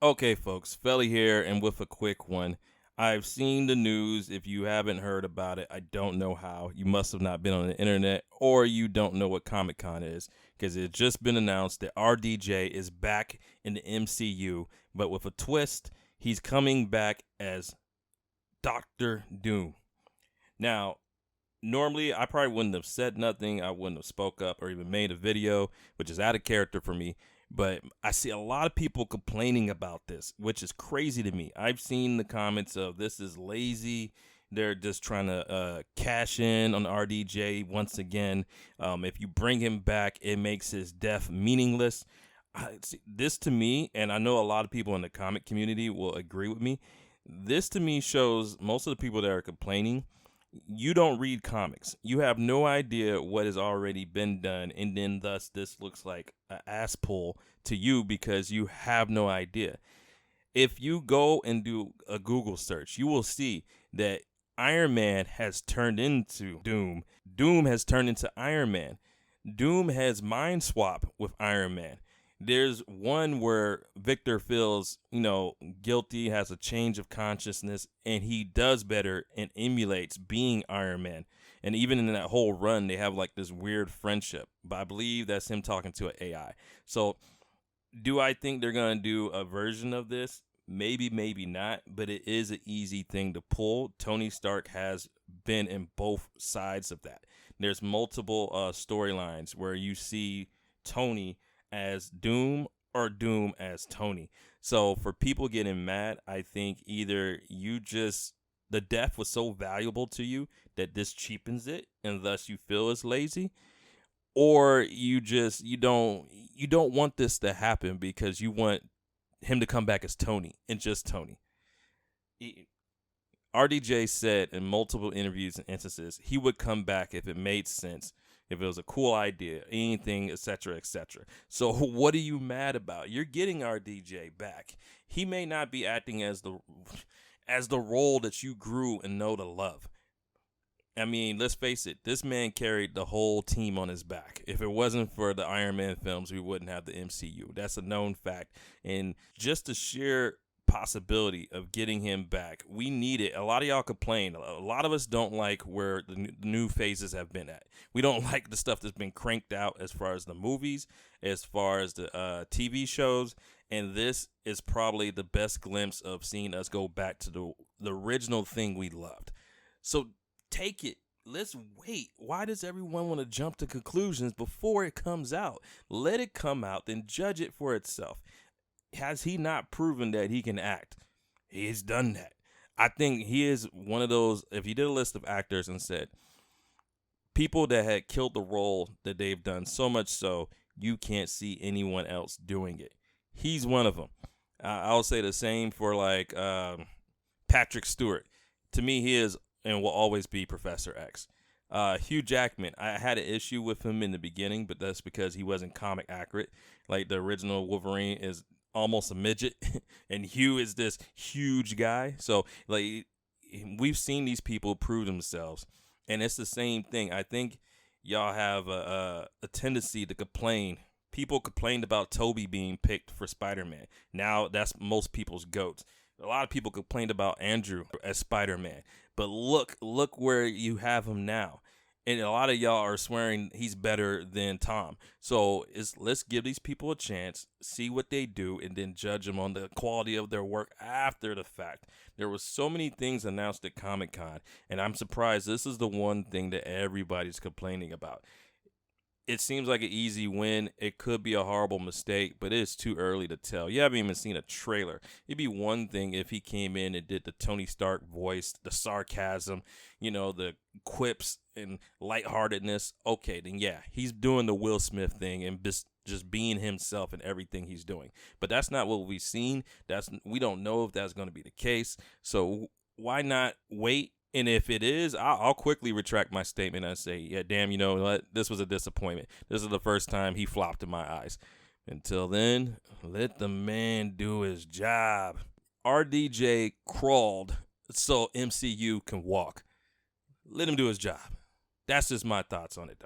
Okay, folks, Felly here, and with a quick one. I've seen the news. If you haven't heard about it, I don't know how. You must have not been on the internet, or you don't know what Comic Con is, because it's just been announced that RDJ is back in the MCU, but with a twist. He's coming back as Doctor Doom. Now, normally I probably wouldn't have said nothing. I wouldn't have spoke up or even made a video, which is out of character for me. But I see a lot of people complaining about this, which is crazy to me. I've seen the comments of this is lazy. They're just trying to cash in on RDJ once again. If you bring him back, it makes his death meaningless. This to me, and I know a lot of people in the comic community will agree with me. This to me shows most of the people that are complaining, you don't read comics. You have no idea what has already been done, and then thus this looks like an ass pull to you because you have no idea. If you go and do a Google search, you will see that Iron Man has turned into Doom. Doom has turned into Iron Man. Doom has mind swap with Iron Man. There's one where Victor feels, guilty, has a change of consciousness, and he does better and emulates being Iron Man. And even in that whole run, they have like this weird friendship. But I believe that's him talking to an AI. So do I think they're going to do a version of this? Maybe, maybe not. But it is an easy thing to pull. Tony Stark has been in both sides of that. There's multiple storylines where you see Tony as Doom or Doom as Tony. So for people getting mad, I think either the death was so valuable to you that this cheapens it and thus you feel it's lazy, or you don't want this to happen because you want him to come back as Tony and just Tony. RDJ said in multiple interviews and instances he would come back if it made sense, if it was a cool idea, anything, etc., etc. So what are you mad about? You're getting RDJ back. He may not be acting as the role that you grew and know to love. I mean, let's face it, this man carried the whole team on his back. If it wasn't for the Iron Man films, we wouldn't have the MCU. That's a known fact. And just the sheer possibility of getting him back, we need it. A lot of y'all complain. A lot of us don't like where the new phases have been at. We don't like the stuff that's been cranked out as far as the movies, as far as the TV shows, and this is probably the best glimpse of seeing us go back to the original thing we loved. So take it. Let's wait. Why does everyone want to jump to conclusions before it comes out? Let it come out, then judge it for itself. Has he not proven that he can act? He's done that. I think he is one of those, if you did a list of actors and said, people that had killed the role that they've done so much so, you can't see anyone else doing it. He's one of them. I'll say the same for like Patrick Stewart. To me, he is and will always be Professor X. Hugh Jackman, I had an issue with him in the beginning, but that's because he wasn't comic accurate. Like the original Wolverine is almost a midget and Hugh is this huge guy. So like we've seen these people prove themselves, and it's the same thing. I think y'all have a tendency to complain. People complained about Toby being picked for Spider-Man. Now that's most people's goats. A lot of people complained about Andrew as Spider-Man, but look where you have him now. And a lot of y'all are swearing he's better than Tom. So let's give these people a chance, see what they do, and then judge them on the quality of their work after the fact. There were so many things announced at Comic-Con, and I'm surprised this is the one thing that everybody's complaining about. It seems like an easy win. It could be a horrible mistake, but it's too early to tell. You haven't even seen a trailer. It'd be one thing if he came in and did the Tony Stark voice, the sarcasm, the quips and lightheartedness. Okay, then yeah, he's doing the Will Smith thing and just being himself in everything he's doing. But that's not what we've seen. We don't know if that's going to be the case. So why not wait? And if it is, I'll quickly retract my statement and say, yeah, damn, you know what? This was a disappointment. This is the first time he flopped in my eyes. Until then, let the man do his job. RDJ crawled so MCU can walk. Let him do his job. That's just my thoughts on it, though.